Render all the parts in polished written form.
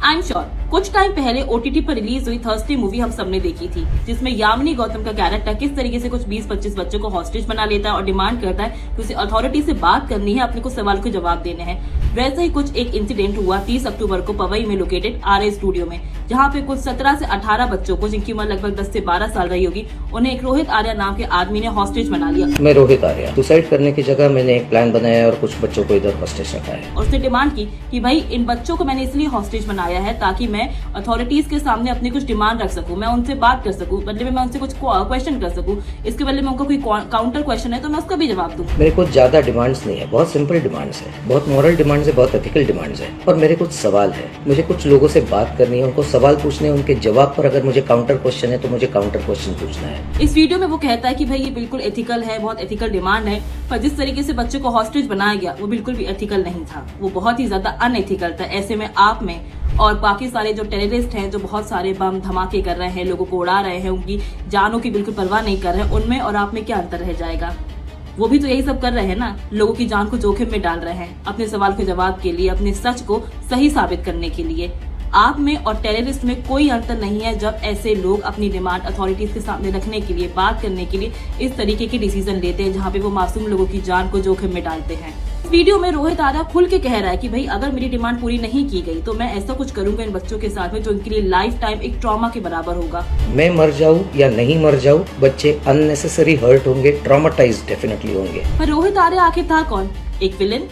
I am sure कुछ time पहले OTT पर रिलीज हुई थर्सडे मूवी हम सबने देखी थी, जिसमें यामिनी गौतम का कैरेक्टर किस तरीके से कुछ 20-25 बच्चों को हॉस्टेज बना लेता है और डिमांड करता है कि उसे अथॉरिटी से बात करनी है, अपने कुछ सवाल के जवाब देने हैं। वैसे ही कुछ एक इंसिडेंट हुआ 30 अक्टूबर को पवई में लोकेटेड RA स्टूडियो में, जहाँ पे कुछ 17 से 18 बच्चों को, जिनकी उम्र लगभग 10 से 12 साल रही होगी, उन्हें एक रोहित आर्या नाम के आदमी ने हॉस्टेज बना लिया। मैं रोहित आर्या, सुसाइड करने की जगह मैंने एक प्लान बनाया और कुछ बच्चों को इधर हॉस्टेज रखा है। और उसने डिमांड की कि भाई इन बच्चों को मैंने इसलिए हॉस्टेज बनाया है ताकि मैं अथॉरिटीज के सामने अपनी कुछ डिमांड रख सकूं, मैं उनसे बात कर सकूं, बदले में मैं उनसे कुछ क्वेश्चन कर सकूं, इसके बदले में उनको कोई काउंटर क्वेश्चन है तो मैं उसका भी जवाब दूं। मेरे को ज्यादा डिमांड्स नहीं है, बहुत सिंपल डिमांड्स है, बहुत मॉरल डिमांड्स है, बहुत एथिकल डिमांड्स है, और मेरे कुछ सवाल है। मुझे कुछ लोगों से बात करनी है, उनको सवाल पूछने हैं, उनके जवाब पर अगर मुझे काउंटर क्वेश्चन है तो मुझे काउंटर क्वेश्चन पूछना है। इस वीडियो में वो कहता है कि भाई ये बिल्कुल एथिकल है, बहुत एथिकल डिमांड है, पर जिस तरीके से बच्चों को हॉस्टेज बनाया गया वो बिल्कुल भी एथिकल नहीं था, वो बहुत ही ज्यादा अनएथिकल था। ऐसे में आप में और बाकी सारे जो टेररिस्ट हैं, जो बहुत सारे बम धमाके कर रहे हैं, लोगों को उड़ा रहे हैं, उनकी जानों की बिल्कुल परवाह नहीं कर रहे हैं, उनमें और आप में क्या अंतर रह जाएगा? वो भी तो यही सब कर रहे हैं ना, लोगों की जान को जोखिम में डाल रहे हैं अपने सवाल के जवाब के लिए, अपने सच को सही साबित करने के लिए। आप में और टेररिस्ट में कोई अंतर नहीं है जब ऐसे लोग अपनी डिमांड अथॉरिटीज के सामने रखने के लिए, बात करने के लिए इस तरीके के डिसीजन लेते हैं जहाँ पे वो मासूम लोगों की जान को जोखिम में डालते हैं। इस वीडियो में रोहित आर्या खुल के कह रहा है कि भाई अगर मेरी डिमांड पूरी नहीं की गई तो मैं ऐसा कुछ करूंगा इन बच्चों के साथ में जो इनके लिए लाइफ टाइम एक ट्रॉमा के बराबर होगा। मैं मर जाऊं या नहीं मर जाऊं, बच्चे अननेसेसरी हर्ट होंगे, ट्रॉमेटाइज्ड डेफिनेटली होंगे। पर रोहित आर्या आखिर था कौन, एक विलेन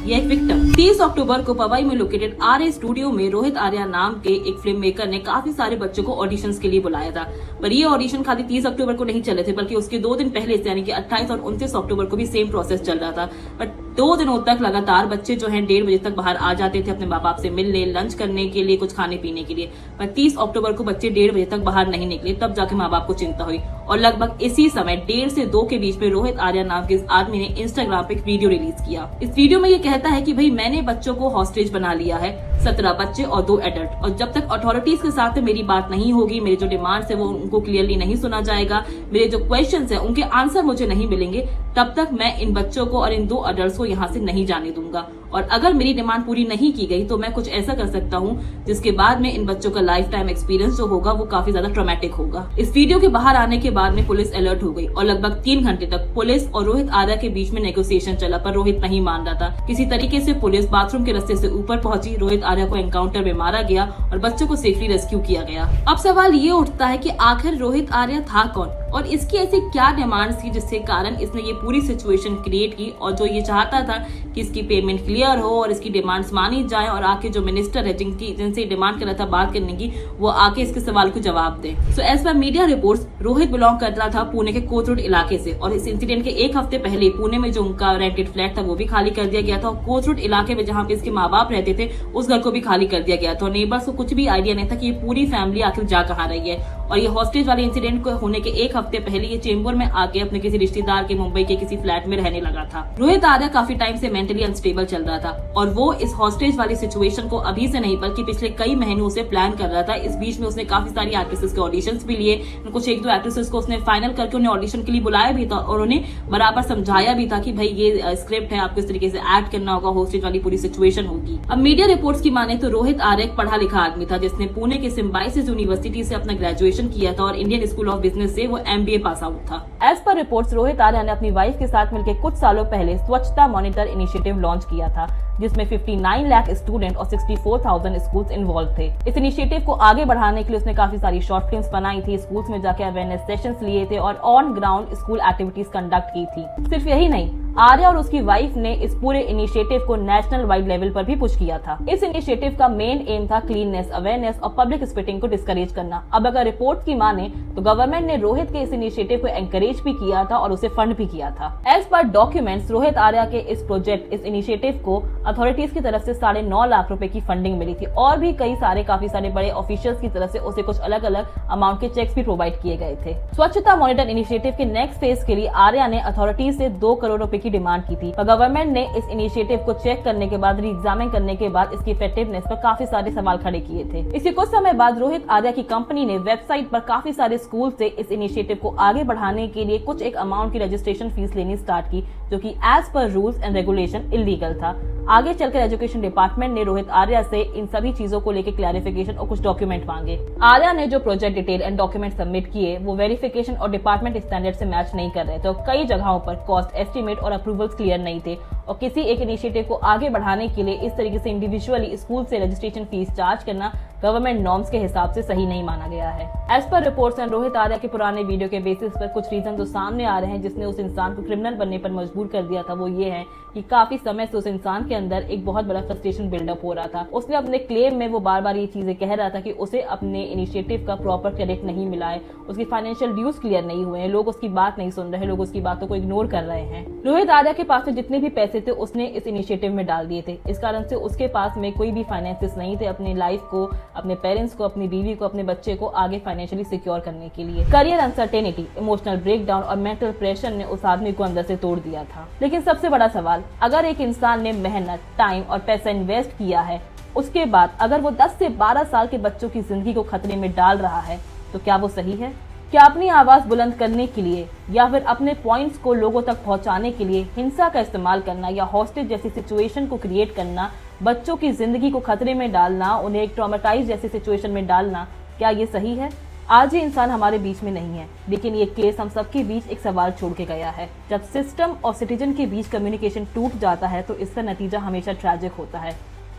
या एक विक्टिम? 30 अक्टूबर को पवई में लोकेटेड RA स्टूडियो में रोहित आर्या नाम के एक फिल्म मेकर ने काफी सारे बच्चों को ऑडिशंस के लिए बुलाया था, पर ये ऑडिशन खाली 30 अक्टूबर को नहीं चले थे, बल्कि उसके 2 दिन पहले से यानी कि 28 और 29 अक्टूबर को भी सेम प्रोसेस चल रहा था। पर 2 दिनों तक लगातार बच्चे जो हैं 1:30 बजे तक बाहर आ जाते थे अपने माँ बाप से मिलने, लंच करने के लिए, कुछ खाने पीने के लिए। पर 30 अक्टूबर को बच्चे 1:30 बजे तक बाहर नहीं निकले, तब जाके माँ बाप को चिंता हुई और लगभग इसी समय 1:30 से 2 के बीच में रोहित आर्या नाम के इस आदमी ने इंस्टाग्राम पे एक वीडियो रिलीज किया। इस वीडियो में ये कहता है कि भाई मैंने बच्चों को हॉस्टेज बना लिया है, 17 बच्चे और 2 एडल्ट, और जब तक अथॉरिटीज के साथ मेरी बात नहीं होगी, मेरे जो डिमांड्स है वो उनको क्लियरली नहीं सुना जाएगा, मेरे जो क्वेश्चंस है उनके आंसर मुझे नहीं मिलेंगे, तब तक मैं इन बच्चों को और इन 2 अडल्ट को यहाँ से नहीं जाने दूंगा। और अगर मेरी डिमांड पूरी नहीं की गई तो मैं कुछ ऐसा कर सकता हूँ जिसके बाद में इन बच्चों का लाइफ टाइम एक्सपीरियंस जो होगा वो काफी ज्यादा ट्रॉमेटिक होगा। इस वीडियो के बाहर आने के बाद में पुलिस अलर्ट हो गई और लगभग 3 घंटे तक पुलिस और रोहित आर्या के बीच में नेगोशिएशन चला, पर रोहित नहीं मान रहा था। किसी तरीके से पुलिस बाथरूम के रास्ते से ऊपर पहुंची, रोहित आर्या को एनकाउंटर में मारा गया और बच्चों को सेफली रेस्क्यू किया गया। अब सवाल ये उठता है कि आखिर रोहित आर्या था कौन और इसकी ऐसी क्या डिमांड्स थी जिसके कारण इसने ये पूरी सिचुएशन क्रिएट की, और जो ये चाहता था कि इसकी पेमेंट क्लियर हो और इसकी डिमांड्स मानी जाए और आके जो मिनिस्टर है जिनसे डिमांड कर रहा था बात करने की, वो आके इसके सवाल को जवाब दे। So as per media reports Rohit belong कर रहा था पुणे के कोथरूड इलाके से, और इस इंसिडेंट के 1 हफ्ते पहले पुणे में जो उनका रेंटेड फ्लैट था वो भी खाली कर दिया गया था, और कोथरूड इलाके में जहाँ पे इसके माँ बाप रहते थे उस घर को भी खाली कर दिया गया था। नेबर्स को कुछ भी आइडिया नहीं था कि ये पूरी फैमिली आखिर जा कहाँ रही है। और ये हॉस्टेज वाले इंसिडेंट को होने के 1 हफ्ते पहले ये चेंबूर में आके अपने किसी रिश्तेदार के मुंबई के किसी फ्लैट में रहने लगा था। रोहित आर्या काफी टाइम से मेंटली अनस्टेबल चल रहा था और वो इस हॉस्टेज वाली सिचुएशन को अभी से नहीं बल्कि पिछले कई महीनों से प्लान कर रहा था। इस बीच में उसने काफी सारी एक्ट्रेसेस के ऑडिशंस भी लिए, कुछ 1-2 एक्ट्रेसेस को उसने फाइनल करके उन्हें ऑडिशन के लिए बुलाया भी था और उन्हें बराबर समझाया भी था कि भाई ये स्क्रिप्ट है, आपको इस तरीके से एक्ट करना होगा, हॉस्टेज वाली पूरी सिचुएशन होगी। अब मीडिया रिपोर्ट्स की माने तो रोहित आर्या एक पढ़ा लिखा आदमी था जिसने पुणे के सिम्बायोसिस यूनिवर्सिटी से अपना ग्रेजुएशन किया था और इंडियन स्कूल ऑफ बिजनेस से वो MBA पास आउट था। एज पर रिपोर्ट्स रोहित आर्या ने अपनी वाइफ के साथ मिलकर कुछ सालों पहले स्वच्छता मॉनिटर इनिशिएटिव लॉन्च किया था, जिसमें 59 लाख स्टूडेंट और 64,000 स्कूल्स इन्वॉल्व थे। इस इनिशिएटिव को आगे बढ़ाने के लिए उसने काफी सारी शॉर्ट फिल्म्स बनाई थी, स्कूल्स में जाकर अवेयरनेस सेशंस लिए थे और on ground school activities conduct की थी। सिर्फ यही नहीं, आर्या और उसकी वाइफ ने इस पूरे इनिशिएटिव को नेशनल वाइड लेवल पर भी पुश किया था। इस इनिशिएटिव का मेन एम था क्लीननेस, अवेयरनेस और पब्लिक स्पिटिंग को डिस्करेज करना। अब अगर रिपोर्ट की माने तो गवर्नमेंट ने रोहित के इस इनिशिएटिव को एनकरेज भी किया था और उसे फंड भी किया था। एज पर डॉक्यूमेंट्स रोहित आर्या के इस प्रोजेक्ट, इस इनिशिएटिव को अथॉरिटीज की तरफ से 9.5 लाख रुपए की फंडिंग मिली थी और भी काफी सारे बड़े ऑफिशियल्स की तरफ से उसे कुछ अलग अलग अमाउंट के चेक्स भी प्रोवाइड किए गए थे। स्वच्छता मॉनिटर इनिशिएटिव के नेक्स्ट फेज के लिए आर्या ने अथॉरिटीज से 2 करोड़ रुपए की डिमांड की थी, पर गवर्नमेंट ने इस इनिशिएटिव को चेक करने के बाद, री-एग्जामिन करने के बाद इसकी इफेक्टिवनेस पर काफी सारे सवाल खड़े किए थे। इसके कुछ समय बाद रोहित आर्या की कंपनी ने वेबसाइट पर काफी सारे स्कूल से इस इनिशिएटिव को आगे बढ़ाने के लिए कुछ एक अमाउंट की रजिस्ट्रेशन फीस लेनी स्टार्ट की, जो कि as per rules and regulation illegal था। आगे चलकर एजुकेशन डिपार्टमेंट ने रोहित आर्या से इन सभी चीजों को लेकर क्लैरिफिकेशन और कुछ डॉक्यूमेंट मांगे। आर्या ने जो project detail and document submit किए वो वेरिफिकेशन और डिपार्टमेंट स्टैंडर्ड से मैच नहीं कर रहे थे और कई जगहों पर कॉस्ट एस्टीमेट और अप्रूवल्स क्लियर नहीं थे और किसी एक इनिशिएटिव को आगे बढ़ाने के लिए इस तरीके से इंडिविजुअली स्कूल से रजिस्ट्रेशन फीस चार्ज करना गवर्नमेंट नॉर्म्स के हिसाब से सही नहीं माना गया है। एज पर रिपोर्ट्स एंड रोहित आर्या के पुराने वीडियो के बेसिस पर कुछ रीजन जो सामने आ रहे हैं जिसने उस इंसान को क्रिमिनल बनने पर मजबूर कर दिया था वो ये है कि काफी समय से उस इंसान के अंदर एक बहुत बड़ा फ्रस्ट्रेशन बिल्डअप हो रहा था। उसने अपने क्लेम में वो बार बार ये चीजें कह रहा था कि उसे अपने इनिशिएटिव का प्रॉपर क्रेडिट नहीं मिला है, उसकी फाइनेंशियल ड्यूज क्लियर नहीं हुए हैं, लोग उसकी बात नहीं सुन रहे, लोग उसकी बातों को इग्नोर कर रहे हैं। रोहित आर्या के पास में जितने भी पैसे थे उसने इस इनिशिएटिव में डाल दिए थे। इस कारण से उसके पास में कोई भी फाइनेंसेस नहीं थे अपनी लाइफ को, अपने पेरेंट्स को, अपनी बीवी को, अपने बच्चे को आगे फाइनेंशियली सिक्योर करने के लिए। करियर अनसर्टेनिटी, इमोशनल ब्रेकडाउन और मेंटल प्रेशर ने उस आदमी को अंदर से तोड़ दिया था। लेकिन सबसे बड़ा सवाल, अगर एक इंसान ने मेहनत, टाइम और पैसा इन्वेस्ट किया है, उसके बाद अगर वो 10 से 12 साल के बच्चों की जिंदगी को खतरे में डाल रहा है तो क्या वो सही है? क्या अपनी आवाज बुलंद करने के लिए या फिर अपने पॉइंट्स को लोगों तक पहुंचाने के लिए हिंसा का इस्तेमाल करना या हॉस्टेज जैसी सिचुएशन को क्रिएट करना, बच्चों की जिंदगी को खतरे में डालना, उन्हें एक ट्रॉमेटाइज जैसी सिचुएशन में डालना, क्या ये सही है? आज ये इंसान हमारे बीच में नहीं है, लेकिन ये केस हम सबके बीच एक सवाल छोड़ के गया है। जब सिस्टम और सिटीजन के बीच कम्युनिकेशन टूट जाता है तो इसका नतीजा हमेशा ट्रैजिक होता है।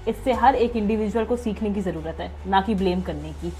इससे हर एक इंडिविजुअल को सीखने की जरूरत है, ना कि ब्लेम करने की।